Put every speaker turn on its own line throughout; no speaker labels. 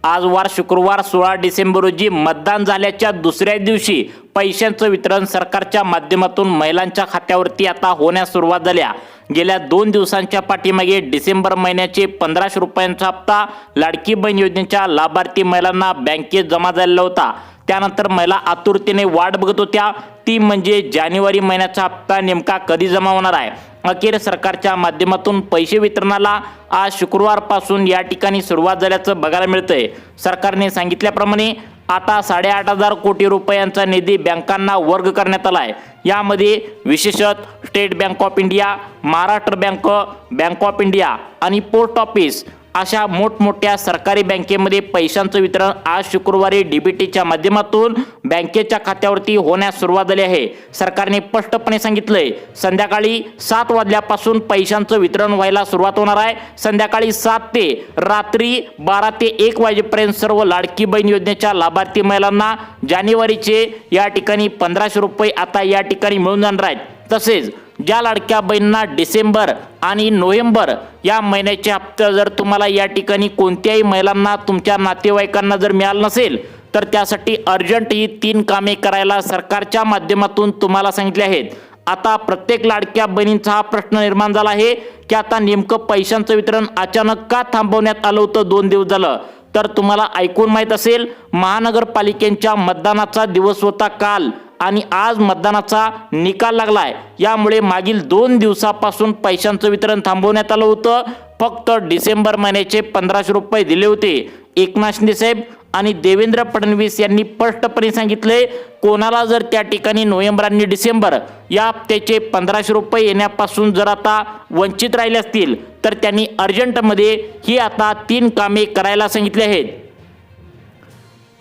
आज वार शुक्रवार 16 डिसेंबर रोजी मतदान झाल्याच्या दुसऱ्या दिवशी पैशांचं वितरण सरकारच्या माध्यमातून महिलांच्या खात्यावरती आता होण्यास सुरुवात झाल्या। गेल्या 2 दिवसांच्या पाठीमागे डिसेंबर महिन्याचे 1500 रुपयांचा हप्ता लाडकी बहीण योजनेच्या लाभार्थी महिलांना बँकेत जमा झालेला होता। त्यानंतर महिला आतुरतेने वाट बघत होत्या, ती म्हणजे जानेवारी महिन्याचा हप्ता नेमका कधी जमा होणार आहे। अखेर सरकारच्या माध्यमातून पैसे वितरणाला आज शुक्रवारपासून या ठिकाणी सुरुवात झाल्याचं बघायला मिळतंय। सरकारने सांगितल्याप्रमाणे आता 8.5 कोटी रुपयांचा निधी बँकांना वर्ग करण्यात आला आहे। यामध्ये विशेषतः state bank of India, Maharashtra bank, bank of India आणि पोस्ट ऑफिस अशा मोठमोठ्या सरकारी बँकेमध्ये पैशांचं वितरण आज शुक्रवारी डीबीटीच्या माध्यमातून बँकेच्या खात्यावरती होण्यास सुरुवात झाली आहे। सरकारने स्पष्टपणे सांगितलंय, संध्याकाळी 7 वाजल्यापासून पैशांचं वितरण व्हायला सुरुवात होणार आहे। संध्याकाळी 7 ते रात्री 12 ते 1 वाजेपर्यंत सर्व लाडकी बहीण योजनेच्या लाभार्थी महिलांना जानेवारीचे या ठिकाणी 1500 रुपये आता या ठिकाणी मिळून जाणार आहेत। तसेच ज्या लाडक्या बहिणींना डिसेंबर आणि नोव्हेंबर या महिन्याचे हप्ते जर तुम्हाला या ठिकाणी कोणत्याही महिलांना तुमच्या नातेवाईकांना जर मिळालं नसेल तर त्यासाठी अर्जंट ही 3 कामे करायला सरकारच्या माध्यमातून तुम्हाला सांगितले आहेत। आता प्रत्येक लाडक्या बहिणींचा हा प्रश्न निर्माण झाला आहे की आता नेमकं पैशांचं वितरण अचानक का थांबवण्यात आलं होतं 2 दिवस झालं। तर तुम्हाला ऐकून माहित असेल, महानगरपालिकेच्या मतदानाचा दिवस होता काल आणि आज मतदानाचा निकाल लागलाय। यामुळे मागील 2 दिवसापासून पैशांचं वितरण थांबवण्यात आलं होतं। फक्त डिसेंबर महिन्याचे 1500 रुपये दिले होते। एकनाथ शिंदे साहेब आणि देवेंद्र फडणवीस यांनी स्पष्टपणे सांगितले, कोणाला जर त्या ठिकाणी नोव्हेंबर आणि डिसेंबर या हप्त्याचे 1500 रुपये येण्यापासून जर आता वंचित राहिले असतील तर त्यांनी अर्जंटमध्ये ही आता 3 कामे करायला सांगितले आहेत।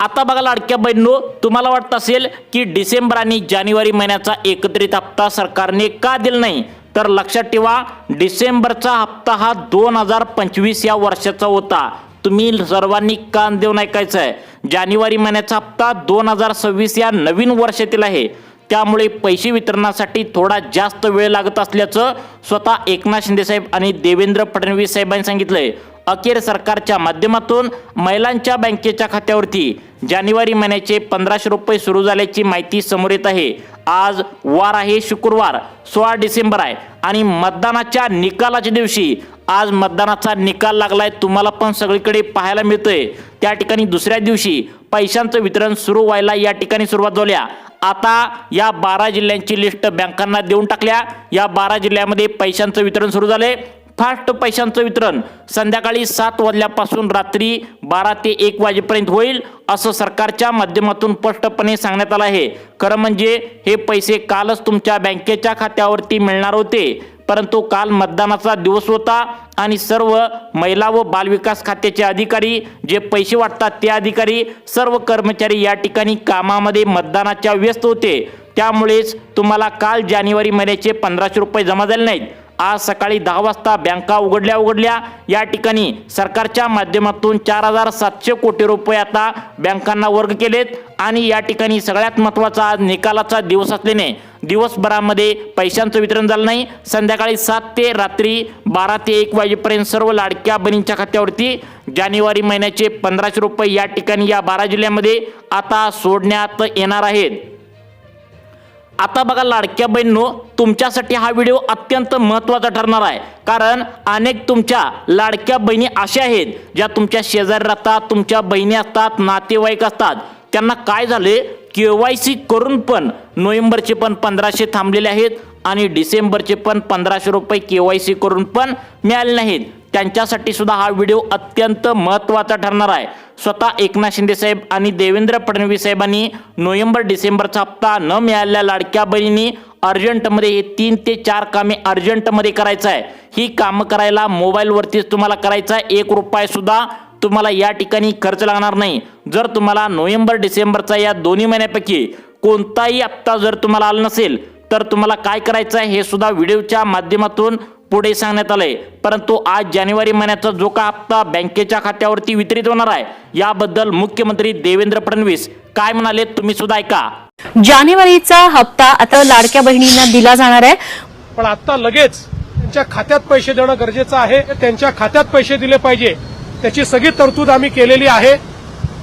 आता बघा लाडक्या बहिणींनो, तुम्हाला वाटत असेल की डिसेंबर आणि जानेवारी महिन्याचा एकत्रित हप्ता सरकारने का दिला नाही, तर लक्षात ठेवा, डिसेंबरचा हप्ता हा 2025 या वर्षाचा होता। तुम्ही सर्वांनी कान देऊन ऐकायचं आहे, जानेवारी महिन्याचा हप्ता 2026 या नवीन वर्षातील आहे। त्यामुळे पैसे वितरणासाठी थोडा जास्त वेळ लागत असल्याचं स्वतः एकनाथ शिंदे साहेब आणि देवेंद्र फडणवीस साहेबांनी सांगितलंय। अखेर सरकारच्या माध्यमातून महिलांच्या बँकेच्या खात्यावरती जानेवारी महिन्याचे 1500 रुपये सुरू झाल्याची माहिती समोर येत आहे। आज वार आहे शुक्रवार 16 डिसेंबर आहे आणि मतदानाच्या निकालाच्या दिवशी आज मतदानाचा निकाल लागलाय, तुम्हाला पण सगळीकडे पाहायला मिळतंय। त्या ठिकाणी दुसऱ्या दिवशी पैशांचं वितरण सुरू व्हायला या ठिकाणी सुरुवात झाल्या। आता या 12 जिल्ह्यांची लिस्ट बँकांना देऊन टाकल्या। या 12 जिल्ह्यामध्ये पैशांचं वितरण सुरू झाले। फास्ट पैशांचं वितरण संध्याकाळी 7 वाजल्यापासून रात्री 12 ते 1 वाजेपर्यंत होईल असं सरकारच्या माध्यमातून स्पष्टपणे सांगण्यात आलं आहे। खरं म्हणजे हे पैसे कालच तुमच्या बँकेच्या खात्यावरती मिळणार होते, परंतु काल मतदानाचा दिवस होता आणि सर्व महिला व बालविकास खात्याचे अधिकारी, जे पैसे वाटतात ते अधिकारी, सर्व कर्मचारी या ठिकाणी कामामध्ये मतदानाच्या व्यस्त होते। त्यामुळेच तुम्हाला काल जानेवारी महिन्याचे 1500 रुपये जमा झाले नाहीत। आज सकाळी 10 वाजता बँका उघडल्या या ठिकाणी सरकारच्या माध्यमातून 4700 कोटी रुपये आता बँकांना वर्ग केलेत आणि या ठिकाणी सगळ्यात महत्त्वाचा आज निकालाचा दिवस असल्याने दिवसभरामध्ये पैशांचं वितरण झालं नाही। संध्याकाळी 7 ते रात्री 12 ते 1 वाजेपर्यंत सर्व लाडक्या बहिणींच्या खात्यावरती जानेवारी महिन्याचे 1500 रुपये या ठिकाणी या 12 जिल्ह्यामध्ये आता सोडण्यात येणार आहेत। आता बघा लाडक्या बहिणींनो, तुमच्यासाठी हा व्हिडिओ अत्यंत महत्त्वाचा ठरणार आहे, कारण अनेक तुमच्या लाडक्या बहिणी अशा आहेत ज्या तुमच्या शेजारी राहतात, तुमच्या बहिणी असतात, नातेवाईक असतात। त्यांना काय झाले, केवायसी करून पण नोव्हेंबरचे पण 1500 थांबलेले आहेत आणि डिसेंबरचे पण 1500 रुपये केवायसी करून पण मिळाले नाहीत। त्यांच्यासाठी सुद्धा हा व्हिडिओ अत्यंत महत्त्वाचा ठरणार आहे। स्वतः एकनाथ शिंदे साहेब आणि देवेंद्र फडणवीस साहेबांनी नोव्हेंबर डिसेंबरचा हप्ता न मिळालेल्या लाडक्या बहिणींनी अर्जंटमध्ये हे 3 ते 4 कामे अर्जंटमध्ये करायचं आहे। ही कामं करायला मोबाईलवरतीच तुम्हाला करायचं आहे, 1 रुपया सुद्धा तुम्हाला या ठिकाणी खर्च लागणार नाही। जर तुम्हाला नोव्हेंबर डिसेंबरचा या दोन्ही महिन्यापैकी कोणताही हप्ता जर तुम्हाला आला नसेल तर तुम्हाला काय करायचं आहे हे सुद्धा व्हिडिओच्या माध्यमातून पुढे सांगण्यात आले। परंतु आज जानेवारी महिन्याचा जो का हप्ता बँकेच्या खात्यावरती वितरित होणार आहे याबद्दल मुख्यमंत्री देवेंद्र फडणवीस काय म्हणाले तुम्ही सुद्धा ऐका।
जानेवारीचा हप्ता आता लाडक्या बहिणींना दिला जाणार आहे,
पण आता लगेच त्यांच्या खात्यात पैसे देणं गरजेचं आहे। त्यांच्या खात्यात पैसे दिले पाहिजे, त्याची सगळी तरतूद आम्ही केलेली आहे।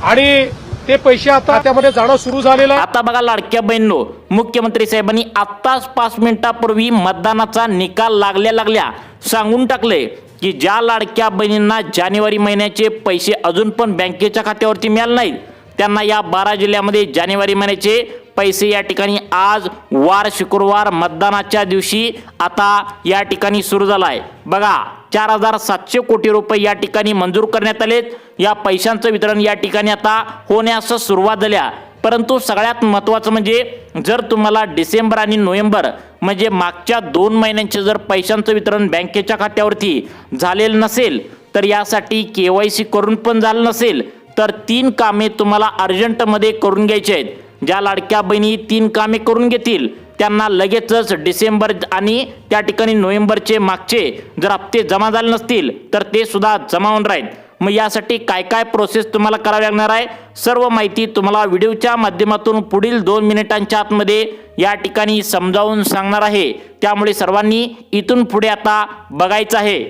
आणि ते पैसे आता त्यामध्ये जाणं सुरू झालेलं आहे.
आता बघा लाडक्या बहिणींनो, मुख्यमंत्री साहेबांनी आत्ताच 5 मिनिटापूर्वी मतदानाचा निकाल लागल्या सांगून टाकले की ज्या लाडक्या बहिणींना जानेवारी महिन्याचे पैसे अजून पण बँकेच्या खात्यावरती मिळाले नाहीत त्यांना या 12 जिल्ह्यामध्ये जानेवारी महिन्याचे पैसे या ठिकाणी आज वार शुक्रवार मतदानाच्या दिवशी आता या ठिकाणी सुरू झाला आहे. बघा 4700 कोटी रुपये या ठिकाणी मंजूर करण्यात आलेत. या पैशांचं वितरण या ठिकाणी आता होण्यास सुरुवात झाल्या. परंतु सगळ्यात महत्त्वाचं म्हणजे जर तुम्हाला डिसेंबर आणि नोव्हेंबर म्हणजे मागच्या 2 महिन्यांचे जर पैशांचं वितरण बँकेच्या खात्यावरती झालेलं नसेल तर यासाठी KYC करून पण झालं नसेल तर 3 कामे तुम्हाला अर्जंटमध्ये करून घ्यायची आहेत. ज्या लाडक्या बहिणी 3 कामे करून घेतील त्यांना लगेचच डिसेंबर आणि त्या ठिकाणी नोव्हेंबरचे मागचे जर हप्ते जमा झाले नसतील तर ते सुद्धा जमा होऊन राहील. मग यासाठी काय काय प्रोसेस तुम्हाला करावी लागणार आहे सर्व माहिती तुम्हाला व्हिडिओच्या माध्यमातून पुढील 2 मिनिटांच्या आतमध्ये या ठिकाणी समजावून सांगणार आहे. त्यामुळे सर्वांनी इथून पुढे आता बघायचं आहे.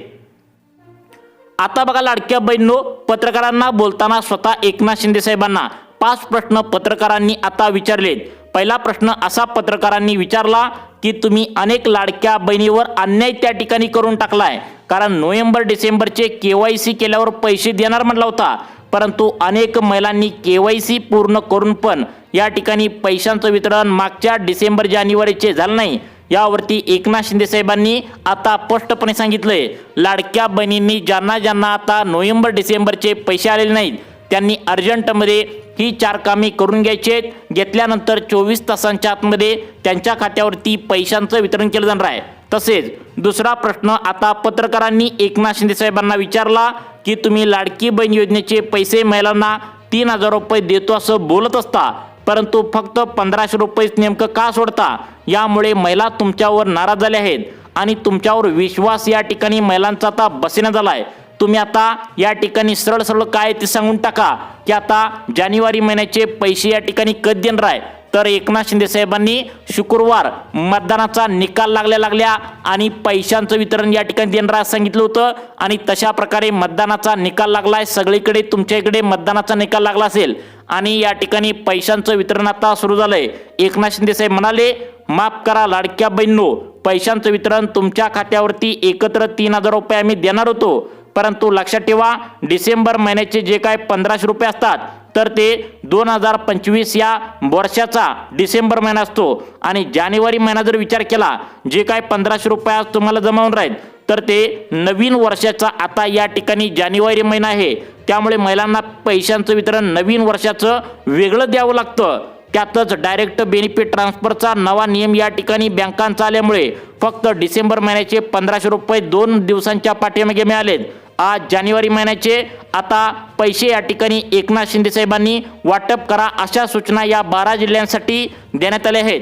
आता बघा लाडक्या बहिणींनो, पत्रकारांना बोलताना स्वतः एकनाथ शिंदे साहेबांना 5 प्रश्न पत्रकारांनी आता विचारलेत. पहिला प्रश्न असा पत्रकारांनी विचारला की तुम्ही अनेक लाडक्या बहिणीवर अन्याय त्या ठिकाणी करून टाकलाय, कारण नोव्हेंबर डिसेंबरचे KYC केल्यावर पैसे देणार म्हटला होता, परंतु अनेक महिलांनी KYC पूर्ण करून पण या ठिकाणी पैशांचं वितरण मागच्या डिसेंबर जानेवारीचे झालं नाही. यावरती एकनाथ शिंदे साहेबांनी आता स्पष्टपणे सांगितलंय लाडक्या बहिणींनी ज्यांना आता नोव्हेंबर डिसेंबरचे पैसे आलेले नाहीत त्यांनी अर्जंटमध्ये ही 4 कामे करून घ्यायची आहेत. घेतल्यानंतर 24 तासांच्या आतमध्ये त्यांच्या खात्यावरती पैशांचं वितरण केलं जाणार आहे. तसेच दुसरा प्रश्न आता पत्रकारांनी एकनाथ शिंदे साहेबांना विचारला की तुम्ही लाडकी बहीण योजनेचे पैसे महिलांना 3000 रुपये देतो असं बोलत असता, परंतु फक्त 1500 रुपयेच नेमकं का सोडता? यामुळे महिला तुमच्यावर नाराज झाल्या आहेत आणि तुमच्यावर विश्वास या ठिकाणी महिलांचा आता बसेना झाला आहे. तुम्ही आता या ठिकाणी सरळ काय ते सांगून टाका की आता जानेवारी महिन्याचे पैसे या ठिकाणी कधी देणार आहे. तर एकनाथ शिंदे साहेबांनी शुक्रवार मतदानाचा निकाल लागल्या आणि पैशांचं वितरण या ठिकाणी देणार सांगितलं होतं आणि तशा प्रकारे मतदानाचा निकाल लागलाय. सगळीकडे तुमच्या इकडे मतदानाचा निकाल लागला असेल आणि या ठिकाणी पैशांचं वितरण आता सुरू झालंय. एकनाथ शिंदे साहेब म्हणाले, माफ करा लाडक्या बहिणींनो, पैशांचं वितरण तुमच्या खात्यावरती एकत्र 3000 रुपये आम्ही देणार होतो, परंतु लक्षात ठेवा डिसेंबर महिन्याचे जे काय 1500 रुपये असतात तर ते 2025 या वर्षाचा डिसेंबर महिना असतो आणि जानेवारी महिना जर विचार केला जे काय 1500 रुपये आज तुम्हाला जमा होऊन राहील तर ते नवीन वर्षाचा आता या ठिकाणी जानेवारी महिना आहे. त्यामुळे महिलांना पैशांचं वितरण नवीन वर्षाचं वेगळं द्यावं लागतं. त्यातच डायरेक्ट बेनिफिट ट्रान्सफरचा नवा नियम या ठिकाणी बँकांचा आल्यामुळे फक्त डिसेंबर महिन्याचे 1500 रुपये 2 दिवसांच्या पाठीमागे मिळालेत. आज जानेवारी महिन्याचे आता पैसे या ठिकाणी एकनाथ शिंदे साहेबांनी वाटप करा अशा सूचना या 12 जिल्ह्यांसाठी देण्यात आल्या आहेत.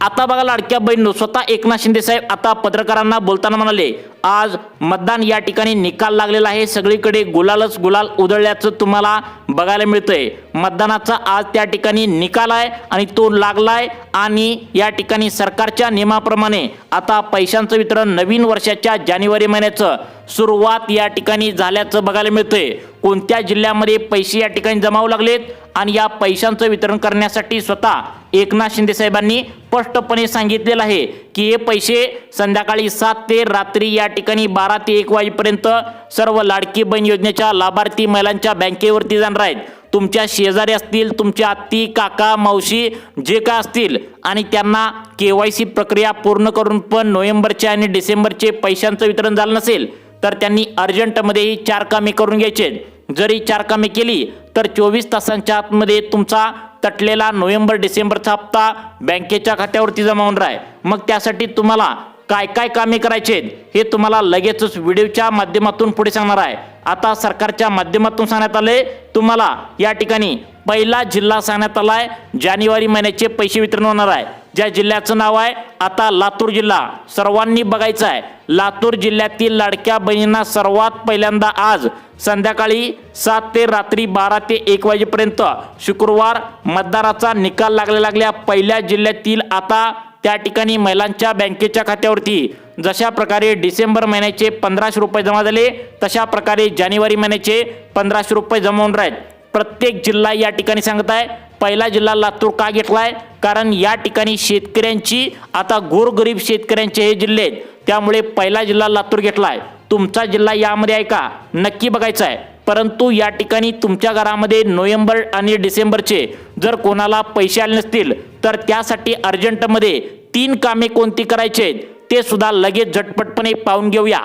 आता बघा लाडक्या बहिणींनो, स्वतः एकनाथ शिंदे साहेब आता पत्रकारांना बोलताना म्हणाले, आज मतदान या ठिकाणी निकाल लागलेला आहे. सगळीकडे गुलालच गुलाल उधळल्याचं तुम्हाला बघायला मिळतंय. मतदानाचा आज त्या ठिकाणी निकाल आहे आणि तो लागलाय आणि या ठिकाणी सरकारच्या नियमाप्रमाणे आता पैशांचं वितरण नवीन वर्षाच्या जानेवारी महिन्याचं सुरुवात या ठिकाणी झाल्याचं बघायला मिळतंय. कोणत्या जिल्ह्यामध्ये पैसे या ठिकाणी जमा होऊ लागलेत आणि या पैशांचं वितरण करण्यासाठी स्वतः एकनाथ शिंदे साहेबांनी स्पष्टपणे सांगितलेलं आहे की हे पैसे संध्याकाळी 7 ते रात्री या ठिकाणी 12 ते 1 वाजेपर्यंत सर्व लाडकी बहीण योजनेच्या लाभार्थी महिलांच्या बँकेवरती जाणार आहेत. तुमच्या शेजारी असतील, तुमच्या आत्ती काका मावशी जे काय असतील आणि त्यांना KYC प्रक्रिया पूर्ण करून पण नोव्हेंबरचे आणि डिसेंबरचे पैशांचं वितरण झालं नसेल तर त्यांनी अर्जंटमध्ये ही 4 कामे करून घ्यायचे. जरी 4 कामे केली तर 24 तासांच्या आतमध्ये तुमचा तटलेला नोव्हेंबर डिसेंबरचा हप्ता बँकेच्या खात्यावरती जमा होणार आहे. मग त्यासाठी तुम्हाला काय काय कामे करायचे हे तुम्हाला लगेचच व्हिडिओच्या माध्यमातून पुढे सांगणार आहे. आता सरकारच्या माध्यमातून सांगण्यात आले तुम्हाला या ठिकाणी पहिला जिल्हा सांगण्यात आलाय जानेवारी महिन्याचे पैसे वितरण होणार आहे. ज्या जिल्ह्याचं नाव आहे आता लातूर जिल्हा. सर्वांनी बघायचं आहे लातूर जिल्ह्यातील लाडक्या बहिणींना सर्वात पहिल्यांदा आज संध्याकाळी 7 ते रात्री 12 ते 1 वाजेपर्यंत शुक्रवार मतदानाचा निकाल लागल्या पहिल्या जिल्ह्यातील आता त्या ठिकाणी महिलांच्या बँकेच्या खात्यावरती जशा प्रकारे डिसेंबर महिन्याचे 1500 रुपये जमा झाले तशा प्रकारे जानेवारी महिन्याचे 1500 रुपये जमा होऊन राहील. प्रत्येक जिल्हा या ठिकाणी सांगत आहे. पहिला जिल्हा लातूर का घेतलाय? कारण या ठिकाणी शेतकऱ्यांची आता गोरगरीब शेतकऱ्यांचे हे जिल्हे आहेत, त्यामुळे पहिला जिल्हा लातूर घेतलाय. तुमचा जिल्हा यामध्ये आहे का नक्की बघायचा आहे. परंतु या ठिकाणी तुमच्या घरामध्ये नोव्हेंबर आणि डिसेंबरचे जर कोणाला पैसे आले नसतील तर त्यासाठी अर्जंटमध्ये 3 कामे कोणती करायची आहेत ते सुद्धा लगेच झटपटपणे पाहून घेऊया.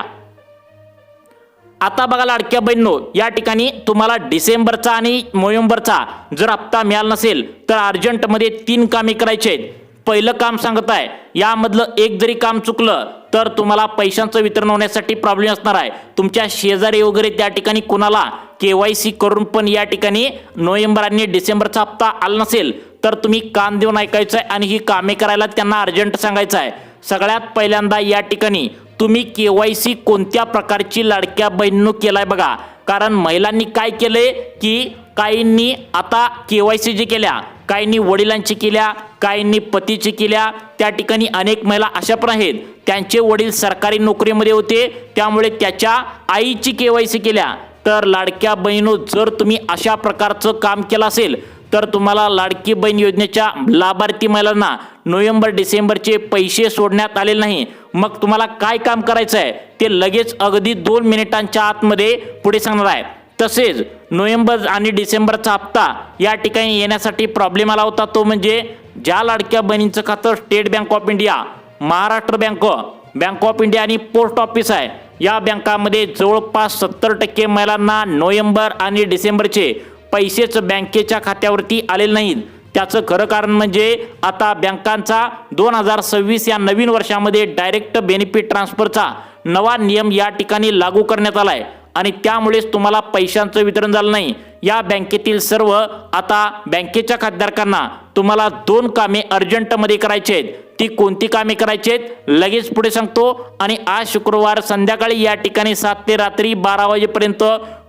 आता बघा लाडक्या बहिणींनो, या ठिकाणी तुम्हाला डिसेंबरचा आणि नोव्हेंबरचा जर हप्ता मिळाला नसेल तर अर्जंटमध्ये 3 कामे करायची आहेत. पहिलं काम सांगत आहे, यामधलं एक जरी काम चुकलं तर तुम्हाला पैशांचं वितरण होण्यासाठी प्रॉब्लेम असणार आहे. तुमच्या शेजारी वगैरे त्या ठिकाणी कुणाला KYC करून पण या ठिकाणी नोव्हेंबर आणि डिसेंबरचा हप्ता आला नसेल तर तुम्ही कान देऊन ऐकायचं आहे आणि ही कामे करायला त्यांना अर्जंट सांगायचं आहे. सगळ्यात पहिल्यांदा या ठिकाणी तुम्ही KYC कोणत्या प्रकारची लाडक्या बहिणींनो केलाय बघा. कारण महिलांनी काय केलंय की काहींनी आता KYC जी केल्या, काहींनी वडिलांची केल्या, काहींनी पतीची केल्या. त्या ठिकाणी अनेक महिला अशा पण आहेत त्यांचे वडील सरकारी नोकरीमध्ये होते त्यामुळे त्याच्या आईची KYC केल्या. तर लाडक्या बहिणींनो, जर तुम्ही अशा प्रकारचं काम केलं असेल तर तुम्हाला लाडकी बहीण योजनेच्या लाभार्थी महिलांना नोव्हेंबर डिसेंबरचे पैसे सोडण्यात आलेले नाही. मग तुम्हाला काय काम करायचं आहे ते लगेच अगदी 2 मिनिटांच्या आतमध्ये पुढे सांगणार आहे. तसेच नोव्हेंबर आणि डिसेंबरचा हप्ता या ठिकाणी येण्यासाठी प्रॉब्लेम आला होता, तो म्हणजे ज्या लाडक्या बहिणींचं खातं state bank of India, Maharashtra bank, bank of India आणि पोस्ट ऑफिस आहे, या बँकामध्ये जवळपास 70% महिलांना नोव्हेंबर आणि डिसेंबरचे पैसेच बँकेच्या खात्यावरती आलेले नाहीत. त्याचं खरं कारण म्हणजे आता बँकांचा 2026 या नवीन वर्षामध्ये डायरेक्ट बेनिफिट ट्रान्सफरचा नवा नियम या ठिकाणी लागू करण्यात आला आहे आणि त्यामुळेच तुम्हाला पैशांचं वितरण झालं नाही. या बँकेतील सर्व आता बँकेच्या खातेदारांना तुम्हाला 2 कामे अर्जंटमध्ये करायची आहेत. ती कोणती कामे करायची आहेत लगेच पुढे सांगतो. आणि आज शुक्रवार संध्याकाळी या ठिकाणी 7 ते रात्री 12 वाजेपर्यंत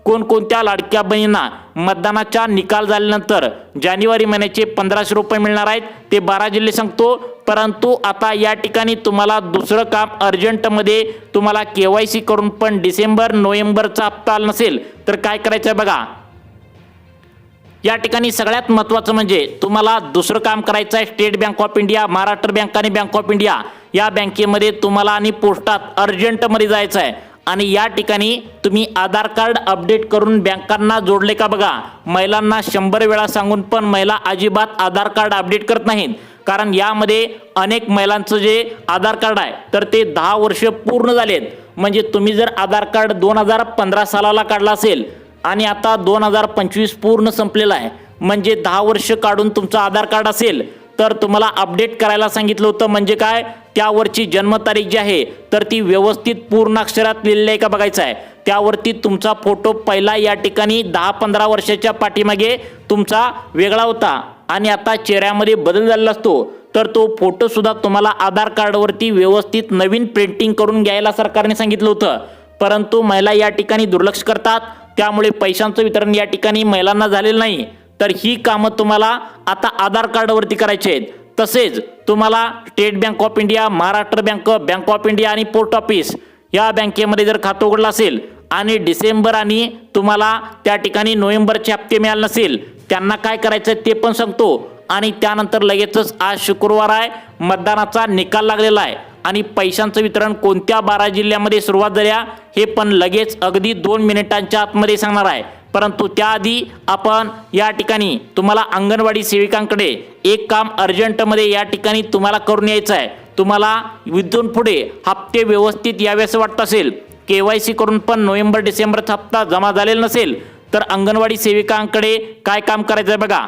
कोणकोणत्या लाडक्या बहिणींना मतदानाचा निकाल झाल्यानंतर जानेवारी महिन्याचे 1500 रुपये मिळणार आहेत ते 12 जिल्हे सांगतो. परंतु आता या ठिकाणी तुम्हाला दुसरं काम अर्जंटमध्ये तुम्हाला KYC करून पण डिसेंबर नोव्हेंबरचा हप्ता आला नसेल तर काय करायचं आहे बघा. या ठिकाणी सगळ्यात महत्त्वाचं म्हणजे तुम्हाला दुसरं काम करायचं आहे. State bank of India, Maharashtra bank आणि बँक ऑफ इंडिया या बँकेमध्ये तुम्हाला आणि पोस्टात अर्जंटमध्ये जायचं आहे आणि या ठिकाणी तुम्ही आधार कार्ड अपडेट करून बँकांना जोडले का बघा. महिलांना 100 वेळा सांगून पण महिला अजिबात आधार कार्ड अपडेट करत नाहीत. कारण यामध्ये अनेक महिलांचं जे आधार कार्ड आहे तर ते 10 वर्ष पूर्ण झालेत. म्हणजे तुम्ही जर आधार कार्ड 2015 सालाला काढला असेल आणि आता 2025 पूर्ण संपलेला आहे म्हणजे 10 वर्ष काढून तुमचं आधार कार्ड असेल तर तुम्हाला अपडेट करायला सांगितलं होतं. म्हणजे काय, त्यावरची जन्मतारीख जी आहे तर ती व्यवस्थित पूर्ण अक्षरात लिहिलेली आहे का बघायचं आहे. त्यावरती तुमचा फोटो पहिला या ठिकाणी 10-15 वर्षाच्या पाठीमागे तुमचा वेगळा होता आणि आता चेहऱ्यामध्ये बदल झालेला असतो. तर तो फोटो सुद्धा तुम्हाला आधार कार्डवरती व्यवस्थित नवीन प्रिंटिंग करून घ्यायला सरकारने सांगितलं होतं. परंतु महिला या ठिकाणी दुर्लक्ष करतात त्यामुळे पैशांचं वितरण या ठिकाणी महिलांना झालेलं नाही. तर ही कामं तुम्हाला आता आधार कार्डवरती करायची आहेत. तसेच तुम्हाला state bank of India, Maharashtra bank, bank of India आणि पोस्ट ऑफिस या बँकेमध्ये जर खातं उघडलं असेल आणि डिसेंबर आणि तुम्हाला त्या ठिकाणी नोव्हेंबरचे हप्ते मिळाले नसेल त्यांना काय करायचं ते पण सांगतो. आणि त्यानंतर लगेचच आज शुक्रवार आहे, मतदानाचा निकाल लागलेला आहे आणि पैशांचं वितरण कोणत्या 12 जिल्ह्यामध्ये सुरुवात झाल्या हे पण लगेच अगदी 2 मिनिटांच्या आतमध्ये सांगणार आहे. परंतु त्याआधी आपण या ठिकाणी तुम्हाला अंगणवाडी सेविकांकडे एक काम अर्जंटमध्ये या ठिकाणी तुम्हाला करून यायचं आहे. तुम्हाला इथून पुढे हप्ते व्यवस्थित यावे असं वाटत असेल, KYC करून पण नोव्हेंबर डिसेंबरचा हप्ता जमा झालेला नसेल तर अंगणवाडी सेविकांकडे काय काम करायचं आहे बघा.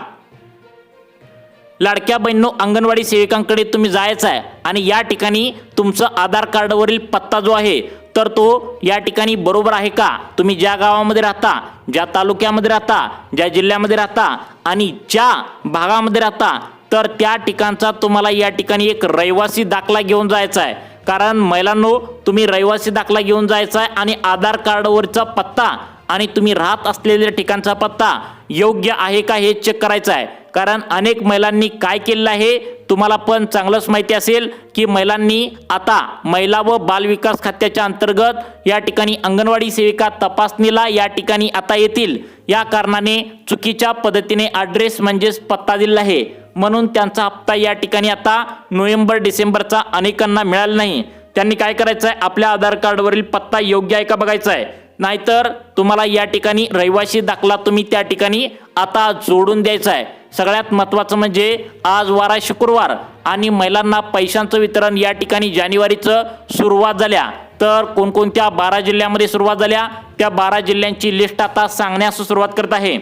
लाडक्या बहिणींनो, अंगणवाडी सेविकांकडे तुम्ही जायचं आहे आणि या ठिकाणी तुमचं आधार कार्डवरील पत्ता जो आहे तर तो या ठिकाणी बरोबर आहे का, तुम्ही ज्या गावामध्ये राहता, ज्या तालुक्यामध्ये राहता, ज्या जिल्ह्यामध्ये राहता आणि ज्या भागामध्ये राहता तर त्या ठिकाणचा तुम्हाला या ठिकाणी एक रहिवासी दाखला घेऊन जायचा आहे. कारण महिलांनो, तुम्ही रहिवासी दाखला घेऊन जायचा आहे आणि आधार कार्डवरचा पत्ता आणि तुम्ही राहत असलेल्या ठिकाणचा पत्ता योग्य आहे का हे चेक करायचं आहे. कारण अनेक महिलांनी काय केलेलं आहे तुम्हाला पण चांगलंच माहिती असेल की महिलांनी आता महिला व बालविकास खात्याच्या अंतर्गत या ठिकाणी अंगणवाडी सेविका तपासणीला या ठिकाणी आता येतील. या कारणाने चुकीच्या पद्धतीने ॲड्रेस म्हणजेच पत्ता दिलेला आहे, म्हणून त्यांचा हप्ता या ठिकाणी आता नोव्हेंबर डिसेंबरचा अनेकांना मिळाला नाही. त्यांनी काय करायचं आहे, आपल्या आधार कार्डवरील पत्ता योग्य आहे का बघायचा आहे. नाहीतर तुम्हाला या ठिकाणी रहिवासी दाखला तुम्ही त्या ठिकाणी आता जोडून द्यायचा आहे. सगळ्यात महत्त्वाचं म्हणजे आज वार आहे शुक्रवार आणि महिलांना पैशांचं वितरण या ठिकाणी जानेवारीचं सुरुवात झाल्या. तर कोणकोणत्या 12 जिल्ह्यामध्ये सुरुवात झाल्या त्या 12 जिल्ह्यांची लिस्ट आता सांगण्यास सुरुवात करत आहे.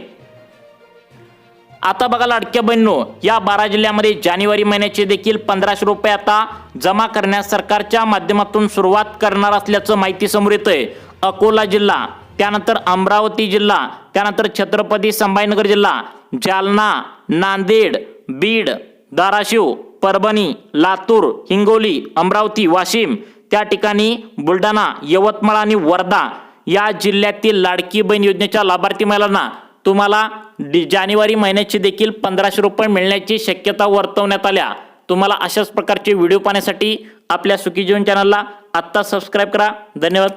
आता बघा लाडक्या बहिणींनो, या 12 जिल्ह्यामध्ये जानेवारी महिन्याचे देखील 1500 रुपये आता जमा करण्यास सरकारच्या माध्यमातून सुरुवात करणार असल्याचं माहिती समोर येतंय. अकोला जिल्हा, त्यानंतर अमरावती जिल्हा, त्यानंतर छत्रपती संभाजीनगर जिल्हा, जालना, नांदेड, बीड, धाराशिव, परभणी, लातूर, हिंगोली, अमरावती, वाशिम, त्या ठिकाणी बुलढाणा, यवतमाळ आणि वर्धा या जिल्ह्यातील लाडकी बहीण योजनेच्या लाभार्थी महिलांना तुम्हाला जानेवारी महिन्याची देखील 1500 रुपये मिळण्याची शक्यता वर्तवण्यात आल्या. तुम्हाला अशाच प्रकारचे व्हिडिओ पाहण्यासाठी आपल्या सुखी जीवन चॅनलला आत्ता सबस्क्राईब करा. धन्यवाद.